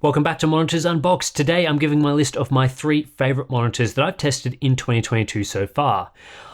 Welcome back to Monitors Unboxed. Today I'm giving my list of my 3 favourite monitors that I've tested in 2022 so far.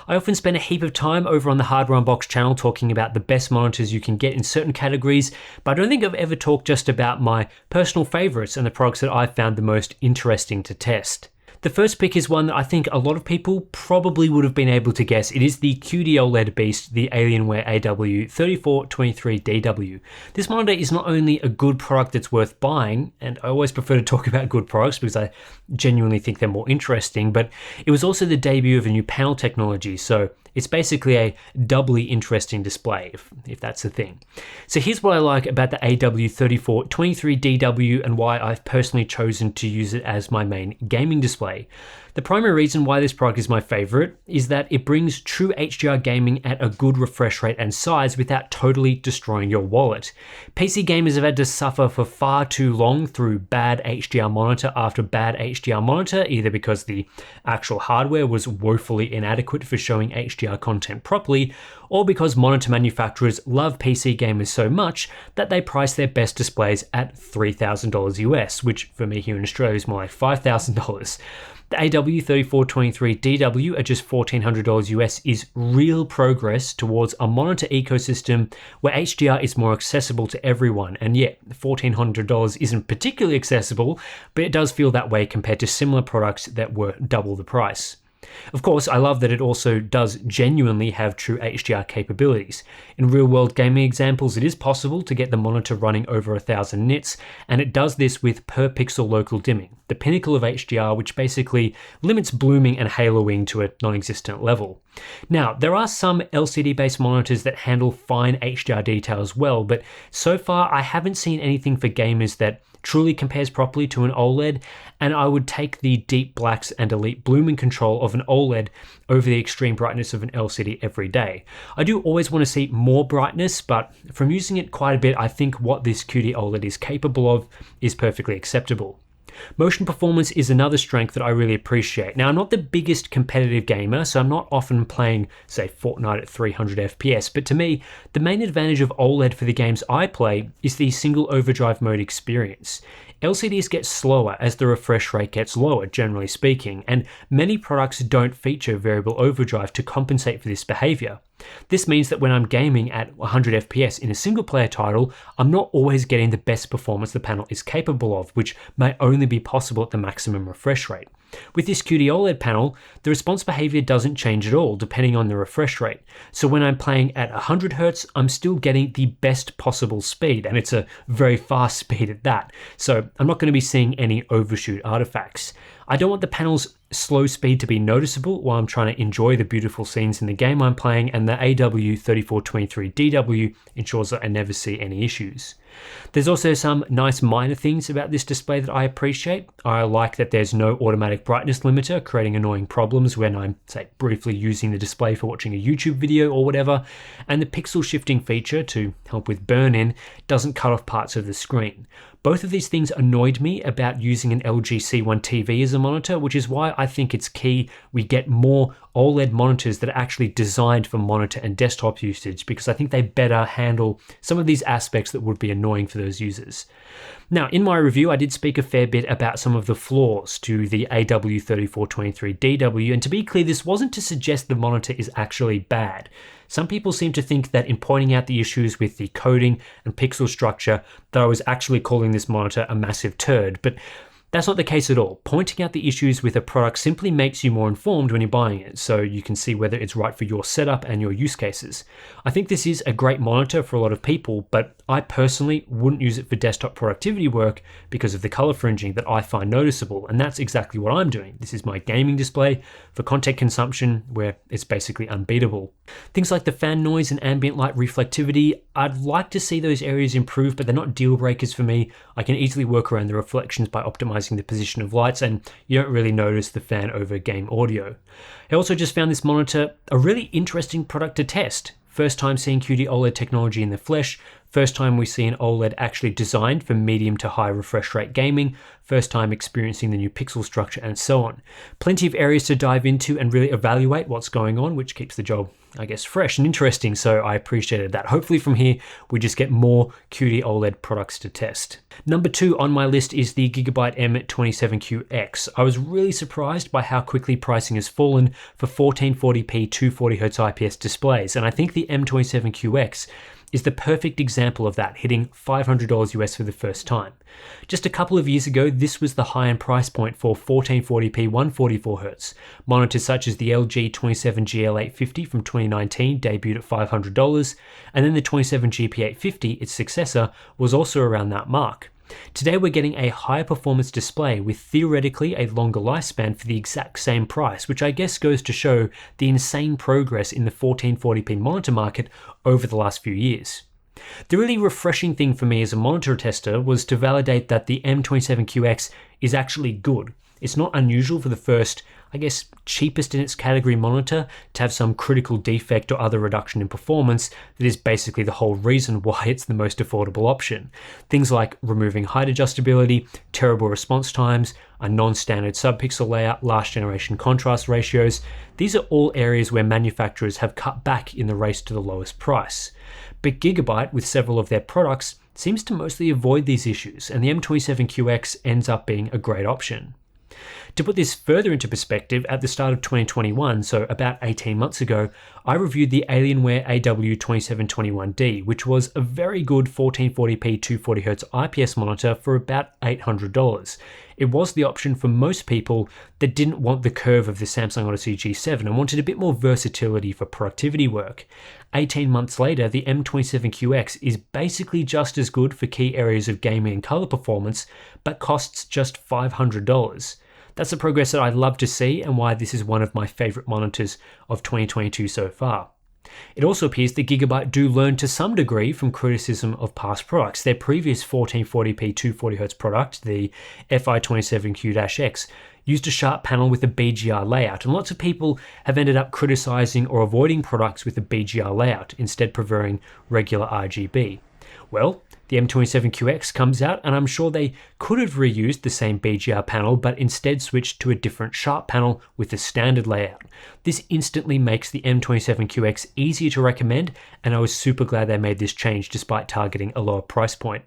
I often spend a heap of time over on the Hardware Unboxed channel talking about the best monitors you can get in certain categories, but I don't think I've ever talked just about my personal favourites and the products that I've found the most interesting to test. The first pick is one that I think a lot of people probably would have been able to guess. It is the QD-OLED beast, the Alienware AW3423DW. This monitor is not only a good product that's worth buying, and I always prefer to talk about good products because I genuinely think they're more interesting, but it was also the debut of a new panel technology, so it's basically a doubly interesting display, if that's the thing. So here's what I like about the AW3423DW and why I've personally chosen to use it as my main gaming display. The primary reason why this product is my favorite is that it brings true HDR gaming at a good refresh rate and size without totally destroying your wallet. PC gamers have had to suffer for far too long through bad HDR monitor after bad HDR monitor, either because the actual hardware was woefully inadequate for showing HDR content properly, or because monitor manufacturers love PC gamers so much that they price their best displays at $3,000 US, which for me here in Australia is more like $5,000. The AW3423DW at just $1,400 US is real progress towards a monitor ecosystem where HDR is more accessible to everyone. And yeah, $1,400 isn't particularly accessible, but it does feel that way compared to similar products that were double the price. Of course, I love that it also does genuinely have true HDR capabilities. In real-world gaming examples, it is possible to get the monitor running over 1000 nits, and it does this with per-pixel local dimming, the pinnacle of HDR, which basically limits blooming and haloing to a non-existent level. Now, there are some LCD-based monitors that handle fine HDR details well, but so far I haven't seen anything for gamers that truly compares properly to an OLED, and I would take the deep blacks and elite blooming control of an OLED over the extreme brightness of an LCD every day. I do always want to see more brightness, but from using it quite a bit, I think what this QD OLED is capable of is perfectly acceptable. Motion performance is another strength that I really appreciate. Now, I'm not the biggest competitive gamer, so I'm not often playing, say, Fortnite at 300 FPS, but to me, the main advantage of OLED for the games I play is the single overdrive mode experience. LCDs get slower as the refresh rate gets lower, generally speaking, and many products don't feature variable overdrive to compensate for this behavior. This means that when I'm gaming at 100 FPS in a single player title, I'm not always getting the best performance the panel is capable of, which may only be possible at the maximum refresh rate. With this QD OLED panel, the response behavior doesn't change at all depending on the refresh rate. So when I'm playing at 100 Hz, I'm still getting the best possible speed, and it's a very fast speed at that. So I'm not going to be seeing any overshoot artifacts. I don't want the panel's slow speed to be noticeable while I'm trying to enjoy the beautiful scenes in the game I'm playing, and the AW3423DW ensures that I never see any issues. There's also some nice minor things about this display that I appreciate. I like that there's no automatic brightness limiter, creating annoying problems when I'm, say, briefly using the display for watching a YouTube video or whatever, and the pixel shifting feature, to help with burn-in, doesn't cut off parts of the screen. Both of these things annoyed me about using an LG C1 TV as a monitor, which is why I think it's key we get more OLED monitors that are actually designed for monitor and desktop usage, because I think they better handle some of these aspects that would be annoying for those users. Now, in my review, I did speak a fair bit about some of the flaws to the AW3423DW, and to be clear, this wasn't to suggest the monitor is actually bad. Some people seem to think that in pointing out the issues with the coding and pixel structure, that I was actually calling this monitor a massive turd, but that's not the case at all. Pointing out the issues with a product simply makes you more informed when you're buying it, so you can see whether it's right for your setup and your use cases. I think this is a great monitor for a lot of people, but I personally wouldn't use it for desktop productivity work because of the color fringing that I find noticeable, and that's exactly what I'm doing. This is my gaming display for content consumption where it's basically unbeatable. Things like the fan noise and ambient light reflectivity, I'd like to see those areas improve, but they're not deal breakers for me. I can easily work around the reflections by optimizing the position of lights, and you don't really notice the fan over game audio. I also just found this monitor a really interesting product to test. First time seeing QD OLED technology in the flesh, First time we see an OLED actually designed for medium to high refresh rate gaming, first time experiencing the new pixel structure and so on. Plenty of areas to dive into and really evaluate what's going on, which keeps the job, I guess, fresh and interesting, so I appreciated that. Hopefully from here, we just get more QD OLED products to test. Number 2 on my list is the Gigabyte M27qx. I was really surprised by how quickly pricing has fallen for 1440p 240Hz IPS displays, and I think the M27qx is the perfect example of that, hitting $500 US for the first time. Just a couple of years ago, this was the high-end price point for 1440p 144Hz. Monitors such as the LG 27GL850 from 2019 debuted at $500, and then the 27GP850, its successor, was also around that mark. Today we're getting a higher performance display with theoretically a longer lifespan for the exact same price, which I guess goes to show the insane progress in the 1440p monitor market over the last few years. The really refreshing thing for me as a monitor tester was to validate that the M27qx is actually good. It's not unusual for the first, I guess, cheapest in its category monitor to have some critical defect or other reduction in performance that is basically the whole reason why it's the most affordable option. Things like removing height adjustability, terrible response times, a non-standard subpixel layout, last generation contrast ratios. These are all areas where manufacturers have cut back in the race to the lowest price. But Gigabyte, with several of their products, seems to mostly avoid these issues, and the M27qx ends up being a great option. To put this further into perspective, at the start of 2021, so about 18 months ago, I reviewed the Alienware AW2721D, which was a very good 1440p 240Hz IPS monitor for about $800. It was the option for most people that didn't want the curve of the Samsung Odyssey G7 and wanted a bit more versatility for productivity work. 18 months later, the M27qx is basically just as good for key areas of gaming and color performance, but costs just $500. That's the progress that I'd love to see and why this is one of my favorite monitors of 2022 so far. It also appears that Gigabyte do learn to some degree from criticism of past products. Their previous 1440p 240Hz product, the FI27Q-X, used a sharp panel with a BGR layout, and lots of people have ended up criticizing or avoiding products with a BGR layout, instead preferring regular RGB. Well, the M27qx comes out, and I'm sure they could have reused the same BGR panel, but instead switched to a different sharp panel with a standard layout. This instantly makes the M27qx easier to recommend, and I was super glad they made this change despite targeting a lower price point.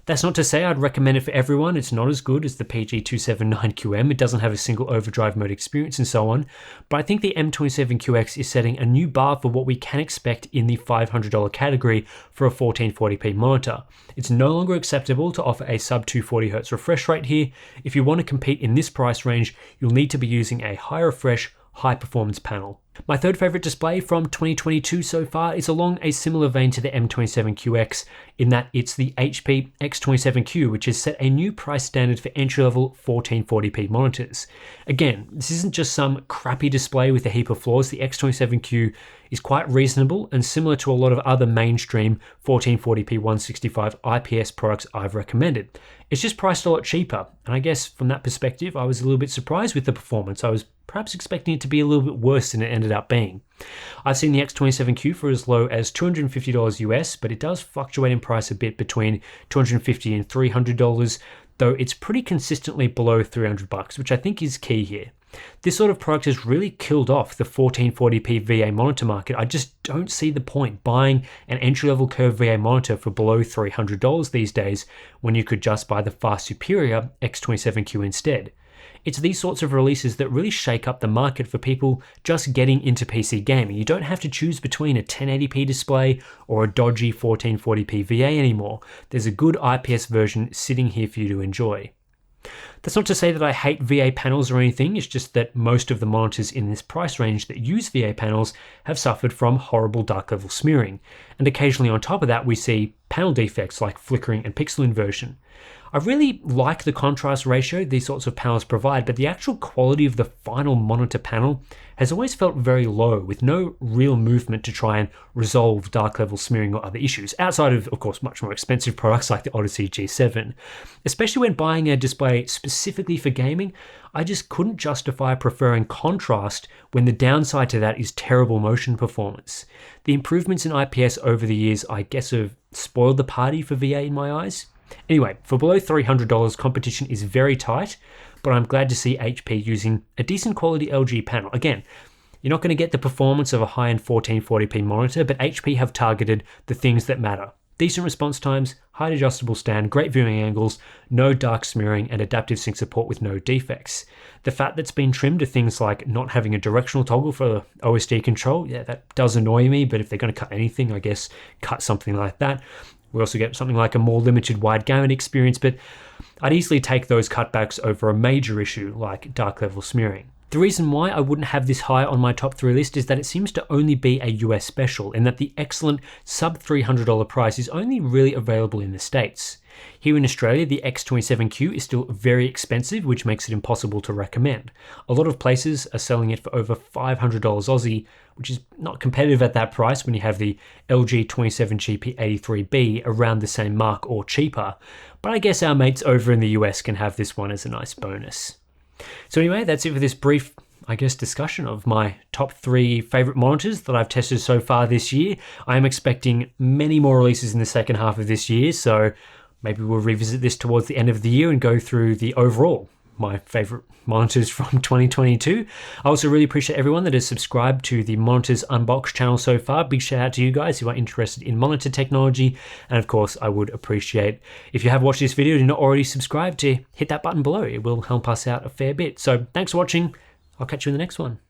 That's not to say I'd recommend it for everyone. It's not as good as the PG279QM. It doesn't have a single overdrive mode experience and so on. But I think the M27qx is setting a new bar for what we can expect in the $500 category for a 1440p monitor. It's no longer acceptable to offer a sub 240Hz refresh rate here. If you want to compete in this price range, you'll need to be using a high refresh, high performance panel. My third favorite display from 2022 so far is along a similar vein to the M27qx in that it's the HP X27Q, which has set a new price standard for entry-level 1440p monitors. Again, this isn't just some crappy display with a heap of flaws. The X27Q is quite reasonable and similar to a lot of other mainstream 1440p 165 IPS products I've recommended. It's just priced a lot cheaper, and I guess from that perspective I was a little bit surprised with the performance. I was perhaps expecting it to be a little bit worse than it ended up being. I've seen the X27Q for as low as $250 US, but it does fluctuate in price a bit between $250 and $300, though it's pretty consistently below $300, which I think is key here. This sort of product has really killed off the 1440p VA monitor market. I just don't see the point buying an entry-level curved VA monitor for below $300 these days when you could just buy the far superior X27Q instead. It's these sorts of releases that really shake up the market for people just getting into PC gaming. You don't have to choose between a 1080p display or a dodgy 1440p VA anymore. There's a good IPS version sitting here for you to enjoy. That's not to say that I hate VA panels or anything, it's just that most of the monitors in this price range that use VA panels have suffered from horrible dark level smearing, and occasionally on top of that we see panel defects like flickering and pixel inversion. I really like the contrast ratio these sorts of panels provide, but the actual quality of the final monitor panel has always felt very low, with no real movement to try and resolve dark level smearing or other issues, outside of course, much more expensive products like the Odyssey G7. Especially when buying a display specifically for gaming, I just couldn't justify preferring contrast when the downside to that is terrible motion performance. The improvements in IPS over the years, I guess, have spoiled the party for VA in my eyes. Anyway, for below $300, competition is very tight, but I'm glad to see HP using a decent quality LG panel. Again, you're not going to get the performance of a high-end 1440p monitor, but HP have targeted the things that matter. Decent response times, height adjustable stand, great viewing angles, no dark smearing, and adaptive sync support with no defects. The fat that's been trimmed to things like not having a directional toggle for OSD control, yeah, that does annoy me, but if they're going to cut anything, I guess cut something like that. We also get something like a more limited wide gamut experience, but I'd easily take those cutbacks over a major issue like dark level smearing. The reason why I wouldn't have this high on my top 3 list is that it seems to only be a US special, and that the excellent sub $300 price is only really available in the States. Here in Australia, the X27Q is still very expensive, which makes it impossible to recommend. A lot of places are selling it for over $500 Aussie, which is not competitive at that price when you have the LG 27GP83B around the same mark or cheaper, but I guess our mates over in the US can have this one as a nice bonus. So anyway, that's it for this brief, discussion of my top 3 favorite monitors that I've tested so far this year. I am expecting many more releases in the second half of this year, so maybe we'll revisit this towards the end of the year and go through the overall, my favorite monitors from 2022. I also really appreciate everyone that has subscribed to the Monitors Unboxed channel so far. Big shout out to you guys who are interested in monitor technology. And of course, I would appreciate if you have watched this video and you're not already subscribed, to hit that button below. It will help us out a fair bit. So thanks for watching. I'll catch you in the next one.